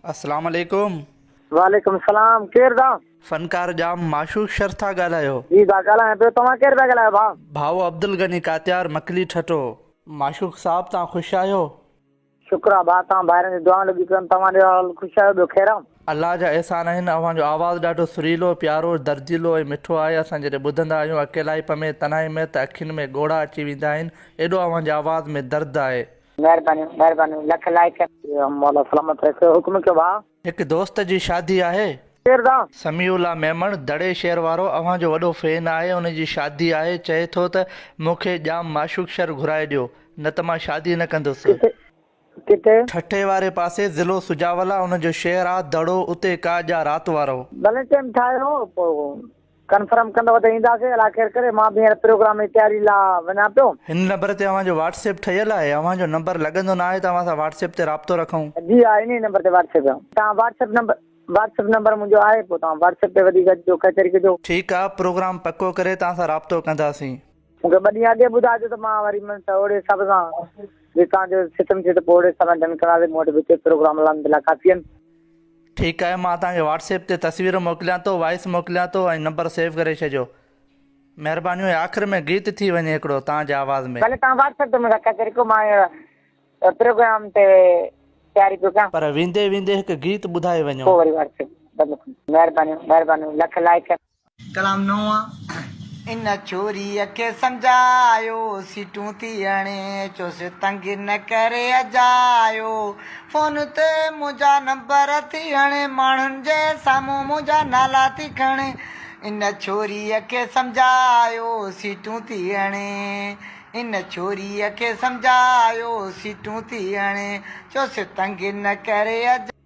अस्सलाम वालेकुम। वालेकुम सलाम। केर दा? फनकार जाम माशूक शर था ॻाल्हायो। जी दा ॻाल्हायां पियो। तव्हां केर पिया ॻाल्हायो भाउ? भाऊ अब्दुल गनी कात्यार मकली ठठो। माशूक साहब तव्हां ख़ुशि आहियो? शुक्र आहे भाउ, तव्हां ॿाहिरि जी दुआ लॻी कनि। तव्हांजो हाल ख़ुशि आहियो? ॿियो ख़ैर आहे? अल्लाह जा एहसान आहिनि। अव्हांजो आवाज़ु ॾाढो सुरीलो प्यारो दर्जीलो ऐं मिठो आहे। असां जॾहिं ॿुधंदा आहियूं अकेलाइप में तनाई में त अखियुनि में ॻोढ़ा अची वेंदा आहिनि। एॾो अव्हांजी आवाज़ में दर्द आहे। महिरबानी महिरबानी, लख लाइक। मौला सलामत रखे। हुकुम कयो भाउ। हिकु दोस्त जी शादी आहे। केर दा? समीउल्ला मेमण दड़े शहर वारो अव्हांजो वॾो फैन आहे। उनजी शादी आहे। चए थो त मूंखे जाम माशूक शर घुराए ॾियो, न त मां शादी न कंदुसि। किथे किथे? ठठे वारे पासे ज़िलो सुजावला उनजो शहर आहे। दड़ो उते काजा रात वारो। भले टाइम ठाहियो पोइ कंफर्म कंदव त ईंदासीं। अलाए केर करे। मां बि हींअर प्रोग्राम जी तयारी लाइ वञा पियो। हिन नंबर ते अव्हांजो व्हाट्सएप ठहियल आहे। अव्हांजो नंबर लॻंदो न आहे त अव्हां सां व्हाट्सएप ते राब्तो रखूं। जी हा, इन नंबर ते व्हाट्सएप आहे। तव्हां व्हाट्सएप नंबर मुंहिंजो आहे। पोइ तव्हां व्हाट्सएप ते वधीक जो कचहरी कजो। ठीकु आहे, प्रोग्राम पको करे तव्हां सां राब्तो कंदासीं। मूंखे 2 ॾींहं अॻे ॿुधाइजो त मां वरी ओड़े हिसाब सां जे तव्हांजो सिस्टम थिए त पोइ ओड़े हिसाब सां डन कराए। मूं वटि बि प्रोग्राम अलहमदिल्ला काफ़ी आहिनि। ठीकु आहे, मां तव्हांखे व्हाट्सएप ते तस्वीर मोकिलियां थो, वॉइस मोकिलियां थो ऐं नंबर सेव करे छॾियो। महिरबानी। आख़िर में गीत थी वञे हिकिड़ो तव्हांजे आवाज़ में। भले तव्हां व्हाट्सएप ते मूंखे कचहरी को, मां प्रोग्राम ते तयारी पियो कयां। पर वेंदे वेंदे हिकु गीत ॿुधाए वञो। पोइ वरी व्हाट्सएप बंदि। महिरबानी महिरबानी, लख लाइक। कलाम नओं आहे। इन छोरीअ खे सम्झायो सीटूं थी हणे, चोसि तंग न करे अजायो। फोन ते मुंहिंजा नंबर थी हणे, माण्हुनि जे साम्हूं मुंहिंजा नाला थी खणे। इन छोरीअ खे सम्झायो सीटूं थी हणे, इन छोरीअ खे सम्झायो सीटूं थी हणे, चोसि तंग न करे अजायो।